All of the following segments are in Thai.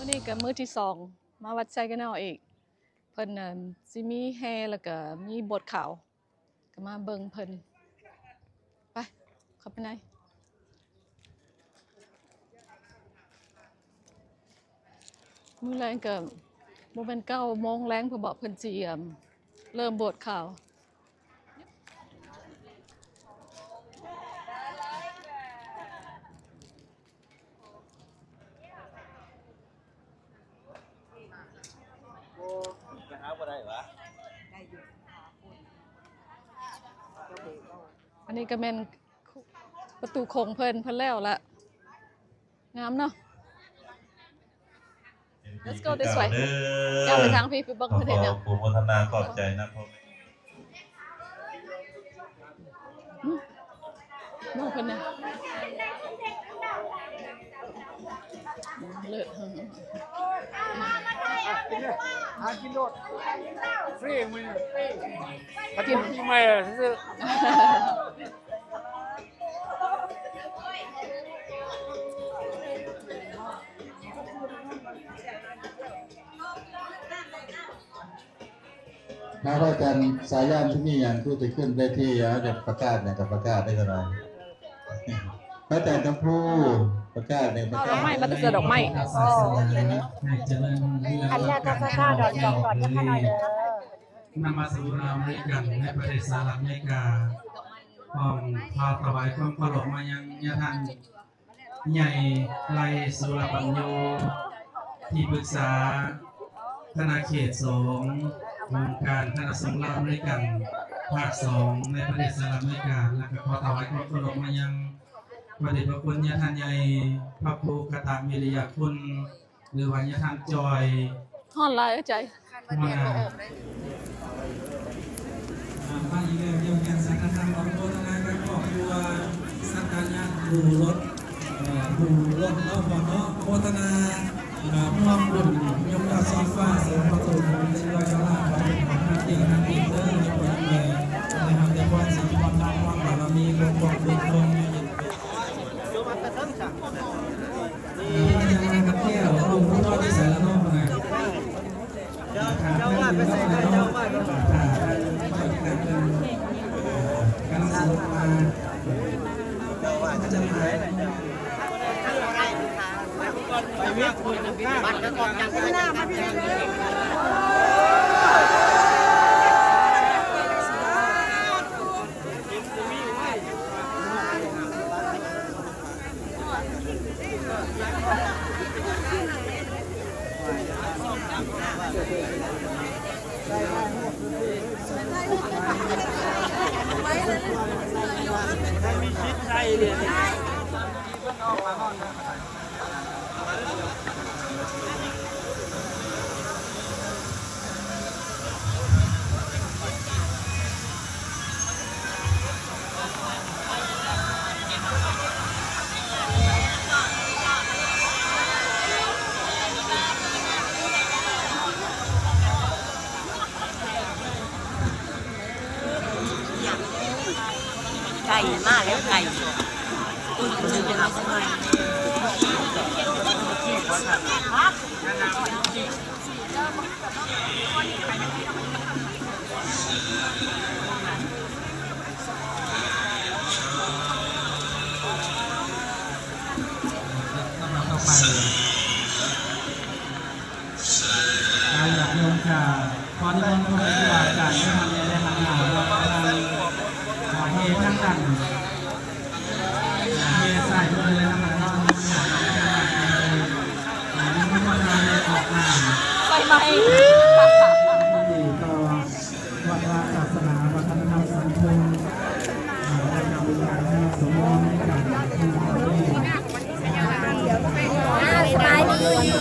วันนี้ก็มื้อที่สองมาวัดใจกันเอาอีกเพิ่นสิมีแห่แล้วก็มีบทข่าวก็มาเบิ่งเพิ่นไปเข้าไปในมื้อแรงก็บ่แม่น9 โมงแรงเพิ่นบอกเพิ่นสิเริ่มบทข่าวอันนี้ก็เป็นประตูโค้งเพิ่นแล้วละงามเนาะ Let's go this way เดี๋ยวไปทางพี่ไปเบิ่งเพิ่นเฮ็ดหยังขอโมทนาขอบใจนะพ่อน้องเพิ่นน่ะเลิศกินโลดฟรีมึงกินปีใหม่ซื้อถ้าว่าการสายย่านที่นี่อย่างคือจะขึ้นได้ที่เด็กประกาศเนี่ยกับประกาศได้เท่าไหร่พระแต่น้ำผู้ประกาศเนี่ยประกาศดอกไม้มันจะเกิดดอกไม้อันแรกก็ข้าดอนจองก่อนยังข้าน้อยเด้อนำมาสู่เราในกันในประเทศสหรัฐอเมริกาพร้อมพาถวายความเคารพมายังญาติท่านใหญ่ไลสุรปัญโยที่ปรึกษาคณะเขตสงฆ์องค์การคณะสงฆ์ลาวอเมริกันภาค2ในประเทศสหรัฐอเมริกาและก็ขอถวายความเคารพมายังพระเดชพระคุณญาติท่านใหญ่พระครูกตมิริยคุณหรือว่าญาติท่านจอยฮ้อนหลายใจมาอีกแล้วเดี๋ยวแกนสังฆทานของโฆษณาการครอบครัวสักการะดูรถแล้วก็โฆษณาร่วมบุญยกดาวสีฟ้าเสริมประตูในรอยฉลาดของนักเอกนักเอกเตอร์ในคนเดียวนะครับแต่ความสิ่งความรักความบารมีลงบอกลงลงนี่จะมากับแก้วลงผู้ทอดที่สารนอกไงเจ้าว่าไปใส่ได้เจ้าว่าก็การสรุปมาเจ้าว่าจะหายไปเวียดคุยกันบัตรก่อนจังหน้ามาพี่มีชิดไทยเลยไก่มากแล้วไก่ตุ้นจะเป็นอะไรสักหน่อยการอยากโยมค่ะพอที่มันคงมีหลายการไม่ทำในทางหาว่าเฮทั้งกันเฮใส่ด้วยเลยนะมันก็ไม่ต้องการเลยออกมาไปไหมดีต่อวัฒนศาสนาวัฒนธรรมสังคมและนำวิญญาณให้สมบูรณ์ในการที่เราได้สบายดี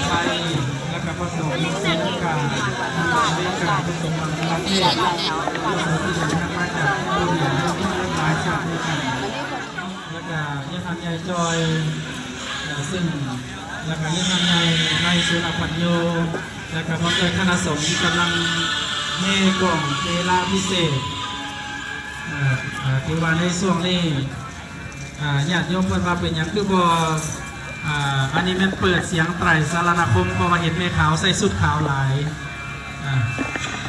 ไปแล้วก็ผสมสีการผสมมันที่เราที่จะทำมาจากตัวอย่างหลายชาติด้วยกันแล้วก็ยาทำใหญ่จอยซึ่งแล้วก็ยาทำใหญ่ในสุรปัญโย และก็พร้อมด้วยคณะสงฆ์กำลังเฮ่กล่องเทลาพิเศษคือว่าในช่วงนี้ญาติโยมเพิ่นว่าเป็นอย่างคือบ่อันนี้มันเปิดเสียงไตรสารณคมเพราะว่าเห็นแม่ขาวใส่สุดขาวหลาย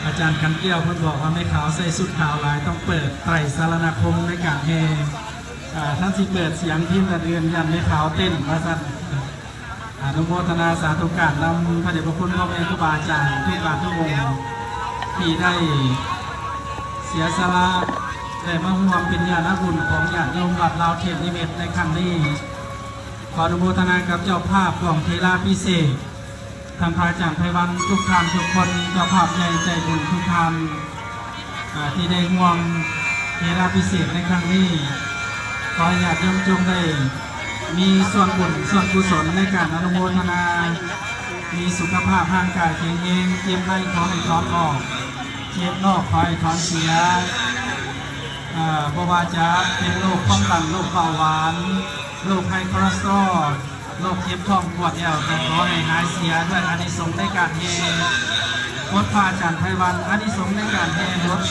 อาจารย์กันเกี้ยวเพิ่นบอกว่าแม่ขาวใส่สุดขาวหลายต้องเปิดไตรสารณคมในการเฮท่านสิเปิดเสียงพิมพ์ระเดือนยันแม่ขาวเต้นว่าซั่นอนุโมทนาสาธุการนำพระเดชพระคุณพ่อแม่ครูบาอาจารย์ทุกบาททุกองค์ที่ได้เสียสละได้มาร่วมเป็นญาณบุญของญาติโยมวัดลาวเทพนิมิตรในครั้งนี้ขออนุโมทนากับเจ้าภาพของเทลาพิเศษท่านพระอาจารย์ไพวันทุกท่านทุกคนเจ้าภาพใหญ่ใจบุญทุกท่านที่ได้ร่วมเทลาพิเศษในครั้งนี้ขอให้ญาติโยมจงได้มีส่วนบุญส่วนกุศลในการอนุโมทนามีสุขภาพร่างกายแข็งแรงเจ็บในขอให้ถอนออกเจ็บนอกขอให้ถอนเสียเพราะว่าจะเป็นโรคความดันโรคเบาหวานโรคไฮคอเลสเตอรอลโรคเจ็บท้องปวดแอวแต่ขอให้หายเสียด้วยอานิสงส์ในการเฮรถพระอาจารย์ไพวันอานิสงส์ในการเฮรถ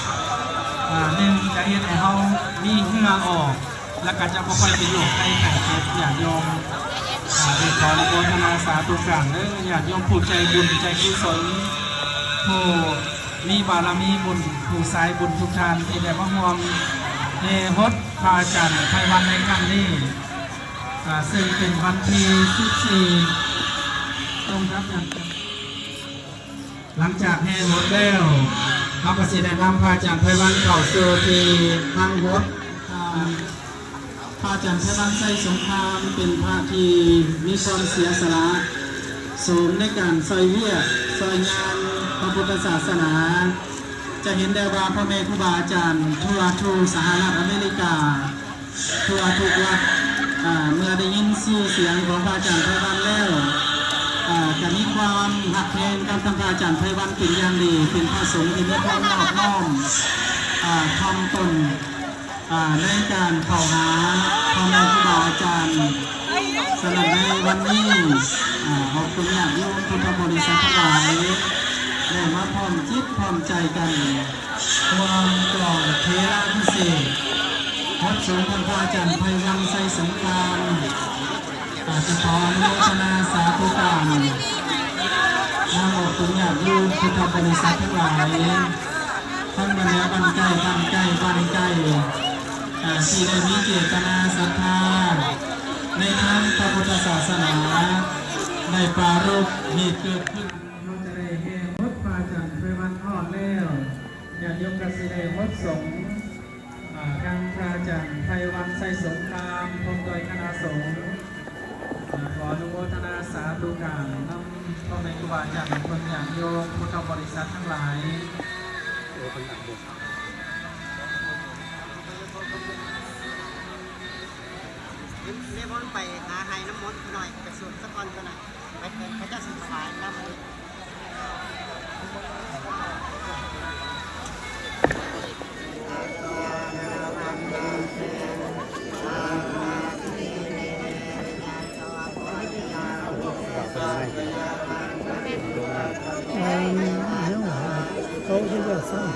หนึ่งจะเห็นให้เขามีเหงื่อออกแล้วก็จะค่อยๆเป็นโรคไข้ไข้เจ็บอย่างโยมขออนุโมทนาสาธุการเด้อญาติโยมผู้ใจบุญใจกุศลผู้มีบารมีบุญผู้สายบุญทุกท่านที่ได้มาร่วมในฮดพระอาจารย์ไพวันในครั้งนี้ซึ่งเป็นวันที่14ตรงครับหลังจากแห่ฮดแล้วเขาก็จะได้นำพระอาจารย์ไพวันเข้าสู่ที่นั่งฮดพระอาจารย์ไพวันใส่สงครามเป็นพระที่มีความเสียสละสูงในการซอยเวียซอยงานพระพุทธศาสนาจะเห็นได้ว่าพ่อแม่ครูบาอาจารย์ทั่วทุกสหรัฐอเมริกาทั่วทุกวัดเมื่อได้ยินชื่อเสียงของพระอาจารย์ไพวันแล้วจะมีความหักแพงกับท่านพระอาจารย์ไพวันเป็นอย่างดีเป็นพระสงฆ์ที่มีความนอบน้อมทำตนในการเข้าหาพ่อแม่ครูบาอาจารย์สำหรับในวันนี้ขอบคุณญาติโยมพุทธบริษัททั้งหลายได้มาพร้อมจิตพร้อมใจกันความกล่อมเทลาพิเศษวัดสงฆ์พระอาจารย์ไพวันไสสงครามจะขออนุโมทนาสาธุการนำขอบคุณญาติโยมพุทธบริษัททั้งหลายทั้งบรรดาบ้านใกล้บ้านใกล้บ้านใกล้ที่ได้มีเจตนาศรัทธาในทางพระพุทธศาสนาในปรารภเหตุเกิดขึ้นเราจะได้เห็นวัดพระอาจารย์ไพวันทอดแล้วญาติโยมกสิได้วัดสงฆ์ทางพระอาจารย์ไพวันไสสงครามพร้อมโดยคณะสงฆ์ขออนุโมทนาสาธุการนำพ่อแม่ครูบาอาจารย์คนญาติโยมพุทธบริษัททั้งหลายเรียกว่าไปหาไฮน้ำมดหน่อยไปสวดสักคนก็หน่อยไปเป็นพระเจ้าสิบายน้ำมดเขาที่จะสร้าง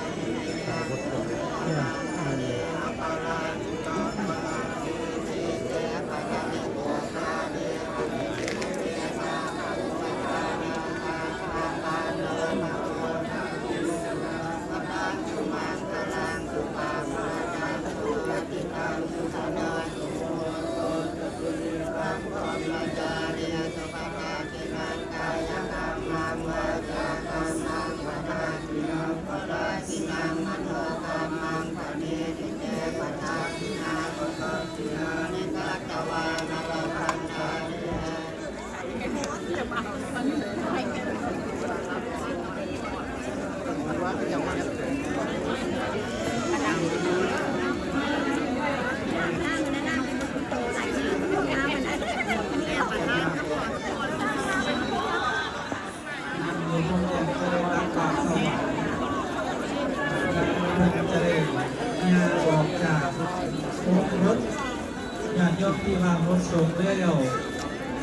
ญาติโยมที่วางรถส่งเร็ว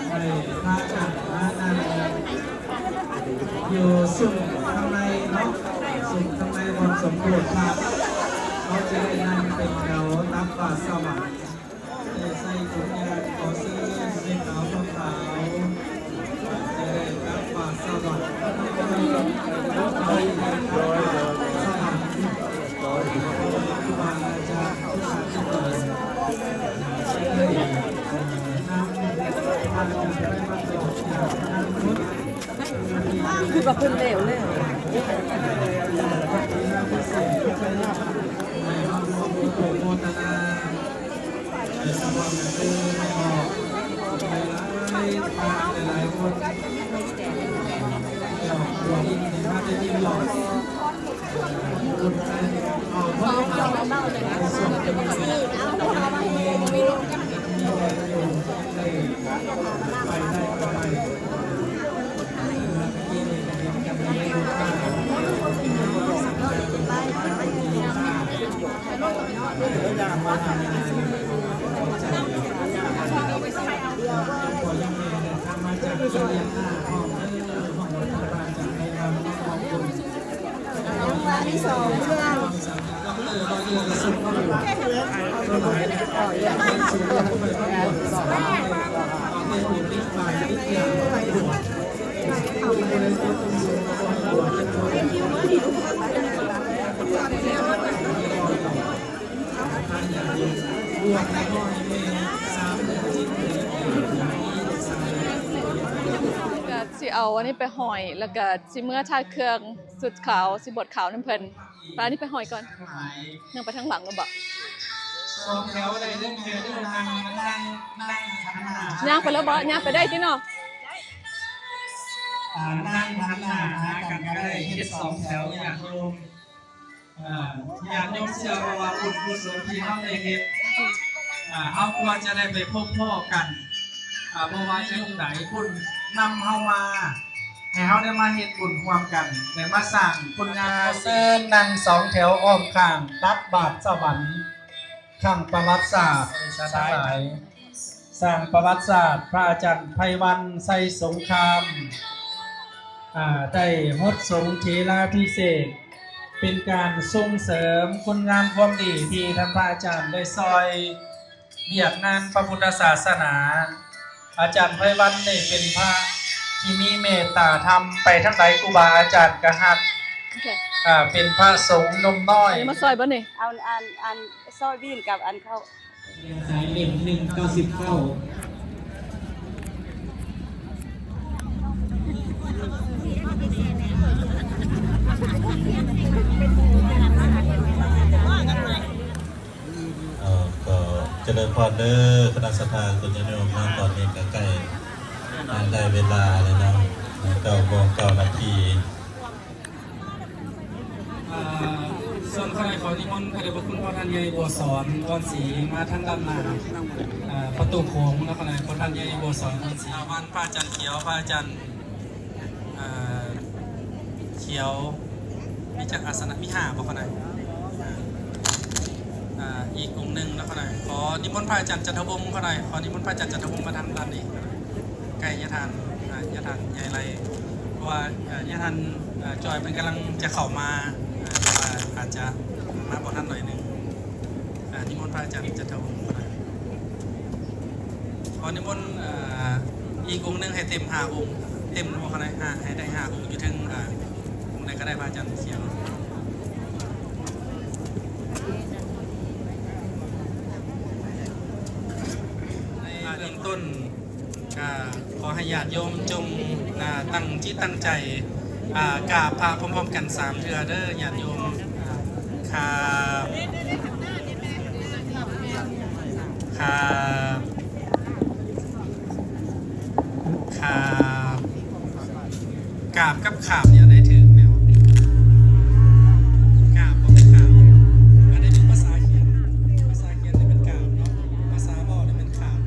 ไปพากันมานั่ง อยู่สุ่มข้างในเนาะสุ่มข้างในบนสมบูรณ์ครับเขาจะได้นั่งเป็นแถวตักบาตรสวรรค์ใส่ถุงยางขอซื้อเป็นขาวขาวจะได้ตักบาตรสวรรค์จะได้ตักบาตรสวรรค์ครูบาอาจารย์ผู้ชายที่เปิดคือว่าเพิ่นเร็วเลย โมทนาสมองคือไม่ออกหลายคนหลอกลวงมาจะยิ่งหลอกคุณไปออกว่าส่งจะมีไปได้ก็ไปที่สองเรื่องก็สิเอาอันนี้ไปห้อยแล้วก็สิเมื่อทาเครื่องสุดขาวสิบดขาวน้ำเพิ่นปลานี่ไปห้อยก่อนนั่งไปทางหลังแล้วบ่ สองแถวได้เรื่องเดินทางนั่งหันหน้า ย่างไปแล้วบ่ย่างไปได้ติเนาะ นั่งหันหน้าหากันก็ได้เฮ็ดสองแถวอยากโยมอยากโยมเชื่อว่าบุญกุศลที่เฮาได้เฮ็ดเฮาควรจะได้ไปพบพ่อกันบ่ว่าจะอยู่ไหนคุณนำเฮามาให้เฮาได้มาเฮ็ดบุญร่วมกันได้มาสร้างคุณงามเซินนั่งสองแถวอ้อมข้างตักบาตรสวรรค์ข้างประวัติศาสตร์ทั้งหลายสร้างประวัติศาสตร์พระอาจารย์ไพวันไสสงครามได้ฮดสงฆ์เทราพิเศษกเป็นการส่งเสริมคุณงามความดีที่ท่านพระอาจารย์ได้ซอยเบียดงานพระพุทธศาสนาอาจารย์ไพวันได้เป็นพระที่มีเมตตาธรรมไปทั้งหลายครูบาอาจารย์กหัก โอเค เป็นพระสงฆ์นมน้อย อันนี้มาซอยบ่นี่ เอาอันซอยบีนกับอันเข้า สายเล่ม190เข้า ก็เจริญพรเด้อคณะสัตยาคุณโยมมาตอนนี้ก็ใกล้ได้เวลาเลยนะ9 โมง 9 นาที ส่วนคณะขอนิมนต์พระเดชพระคุณพ่อท่านใหญ่บัวสอนก้อนสีมาทั้งด้านหน้าประตูโค้งแล้วคณะพ่อท่านใหญ่บัวสอนก้อนสีวันพระอาจารย์เขียวพระอาจารย์เขียวมีจากอาสนะมี5บ่คณะอีกองค์หนึ่งแล้วคณะขอนิมนต์พระอาจารย์จันทวงศ์คณะขอนิมนต์พระอาจารย์จันทวงศ์มาทางด้านนี้ใกล้ยะทานใหญ่ไรเพราะว่ายะทานจอยเป็นกำลังจะเข้ามาอาจจะมาบอกท่านหน่อยหนึ่งนิมนต์พระอาจารย์จันทวงศ์ขอนิมนต์อีกองค์หนึ่งให้เต็ม5 องค์เต็มบอกอะไรให้ได้5 องค์อยู่ถึงองค์ใดก็ได้พระอาจารย์เขียวในเบื้องต้นขอให้ญาติโยมจงตั้งจิตตั้งใจกราบพระพร้อมๆกัน3 เทื่อเด้อญาติโยมครับกราบกับขาบเนี่ยได้ถือแมวกราบบ่เป็นขาบอันนี้เป็นภาษาเขียนนี่เป็นกราบเนาะภาษาบ่นี่เป็นขาบ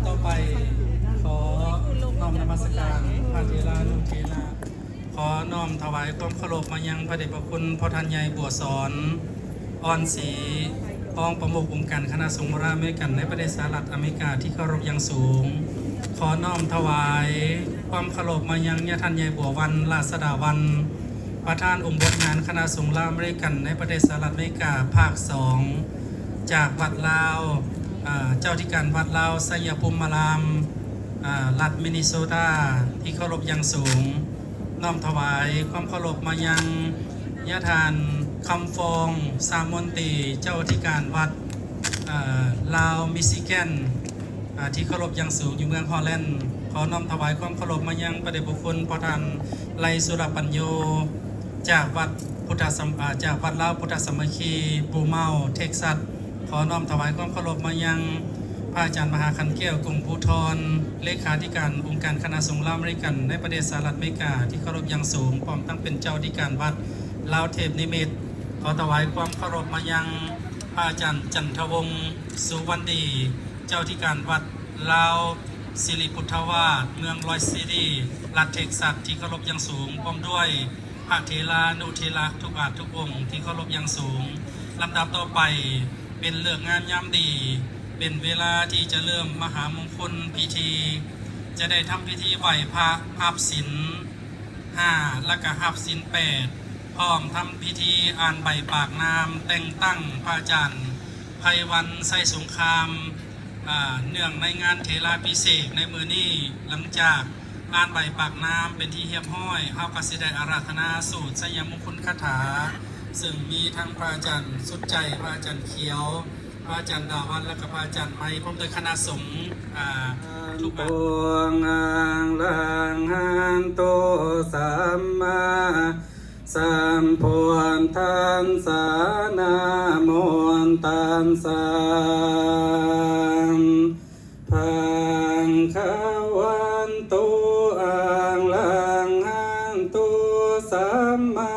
ต่อไปขอน้อมนมัสการพระเถระลูกเถระขอน้อมถวายความเคารพมายังพระเดชพระคุณพ่อท่านใหญ่บัวสอนอ่อนศรีรองประมุของค์การคณะสงฆ์ราเมริกันในประเทศสหรัฐอเมริกาที่เคารพอย่างสูง ขอน้อมถวายความเคารพมายังญาติท่านใหญ่บัววันราษฎาวันประธานองค์บทงานคณะสงฆ์ลาวอเมริกันในประเทศสหรัฐอเมริกาภาค 2 จากวัดลาวเจ้าที่การวัดลาวไสยภูมิารามรัฐมินนิโซตาที่เคารพอย่างสูงน้อมถวายความเคารพมายังญาติท่านคำฟองสามนตรีเจ้าที่การวัดลาวมิชิแกนที่เคารพอย่างสูงอยู่เมืองฮอลแลนด์ขอน้อมถวายความเคารพมายังพระเดชพระคุณพระท่านไลสุรปัญโยจากวัดจากวัดลาวพุทธสามัคคีบูเมาเท็กซัสขอน้อมถวายความเคารพมายังพระอาจารย์มหาคันแก้วกรุงภูธรเลขาธิการองค์การคณะสงฆ์ลาวอเมริกันในประเทศสหรัฐอเมริกาที่เคารพอย่างสูงพร้อมทั้งเป็นเจ้าที่การวัดลาวเทพนิมิตรขอถวายความเคารพมายังพระอาจารย์จันทวงศ์สุวรรณดีเจ้าที่การวัดลาวสิริพุทธวาสเมืองลอยซิตี้รัฐเท็กซัสที่เคารพอย่างสูงพร้อมด้วยพระเถรานุเถระทุกอาทุกองค์ที่เคารพอย่างสูงลำดับต่อไปเป็นเลิกงามยามดีเป็นเวลาที่จะเริ่มมหามงคลพิธีจะได้ทำพิธีไหว้พระหับศีล 5และก็หับศีล 8พร้อมทำพิธีอ่านใบปากน้ำแต่งตั้งพระอาจารย์ไพวันไส้สงครามเนื่องในงานเทราพิเศษในมือนี้หลังจากอ่านใบปากน้ำเป็นที่เฮียบห้อยเฮาก็สิได้อาราธนาสูตรสยามมงคลคาถาซึ่งมีทั้งพระอาจารย์สุดใจพระอาจารย์เขียวพระอาจารย์ดาวันและก็พระอาจารย์ไม้พร้อมด้วยคณะสงฆ์ทุกท่านวงอังลังหันโตสัมมาสัมพุทธัสสะนะโมตัสสะภะคะวันโตอะระหังโตสัมมา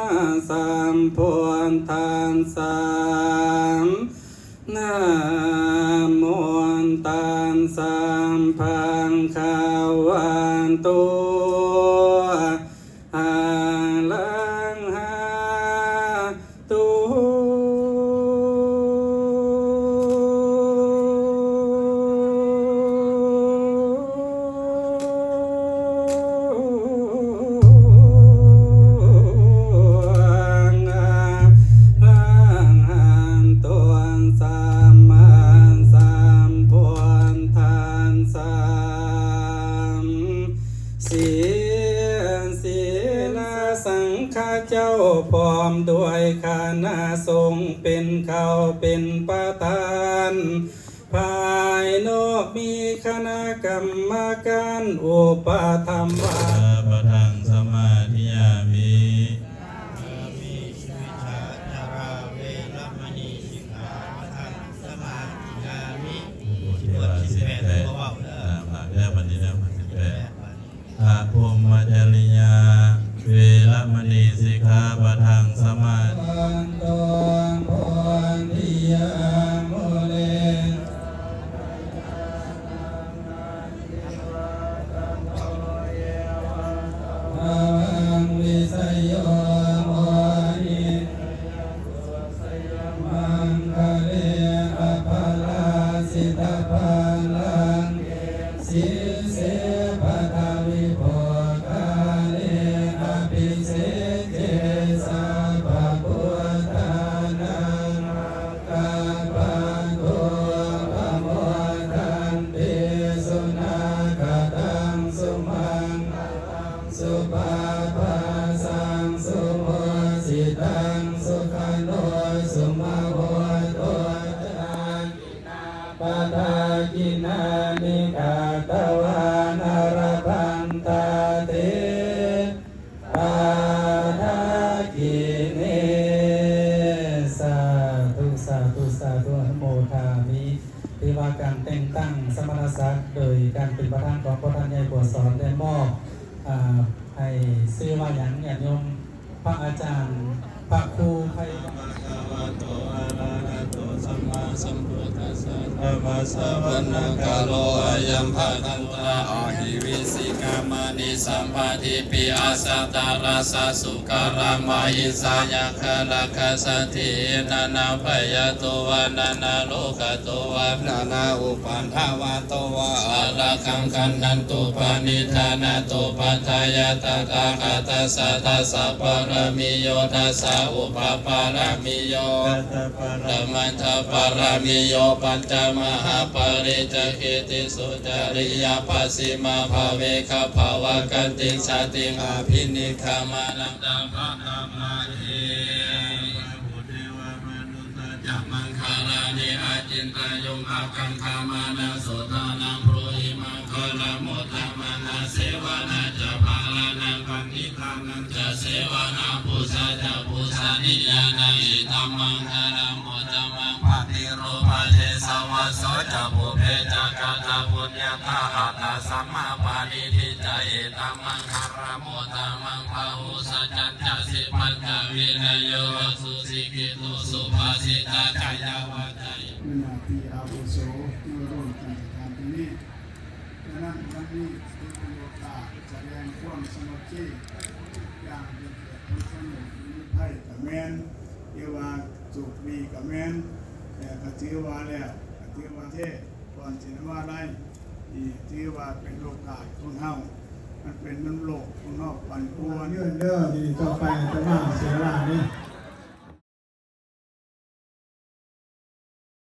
สัมพุทธัสสะนะโมตัสสะภะคะวันโตอะระหังโตเจ้าพร้อมด้วยคณะสงฆ์เป็นเขาเป็นประธานภายนอกมีคณะกรรมการอุปถัมภ์ว่าปะทังสมาธิยามิอาภูมิจริยาเวรมณีสิกขาปะทังสมาธิกินานิกาตวานารพันตาเตปาทากิเนสาธุสาธุสาธุโมทามิที่ว่าการแต่งตั้งสมณศักดิ์โดยการเป็นประธานของพระท่านใหญ่บัวสอนได้มอบให้ชื่อว่าอย่างญาติโยมพระอาจารย์พระครูไพ มาสัมพุทธัสสะธัมมัสสะวันนังกาโลอายัมภะทันตาอาหิวิสิกามานิสัมปะทิปิอาสัตตาราสสุการามายิสายะคะละคะสันตินานาปยตุวานานาโลกตุวานานาอุปันภาวะโตวะอาระคังคันนันตุปานิธานาตุปัฏฐายะตถาคตสัทธสสะปรมิโยทัสสะอุปปารมิโยธรรมัทธปรมิโยปัญจมหาปริจคิติสุจริยปัสสิมาภเวคภาวะกันติสติงอภินิคามานังดัมภะธรรมะเอจักมังคารานิอาจินตายงอาคังคามานาโสตานังโพหิมังคลามุตตมานาเสวนาจะภาลานังปันนิพานังจะเสวนาปุสะจะปุสะนิยานาอิตัมมังคลามุตตมังปฏิโรภะเทสวะโสจะปุเพจะกะจะปุญญาตาหัตถะสัมมาปานิทิจะเอตัมมังคารมุตตมังภาหุสัจจันจะสิปัญจวินัยโยสุสิกิตุสุภาสิตาจายาวัจจัย วินาทีอาวุโสที่ร่วมกันการตรงนี้ดังนั้นวันนี้เป็นโอกาสแสดงความสมัครใจอย่างมีเกียรติสนุกมีไพ่กับแมนเยาวาสุขดีกับแมนแต่กติวาแล้วกติวาเทศก่อนสินว่าไรที่ที่ว่าเป็นโอกาสของเฮามันเป็นน้ำโลกของนอกปันปัวเนื่องเด้อที่ต่อไปจะมาเสียเวลานี่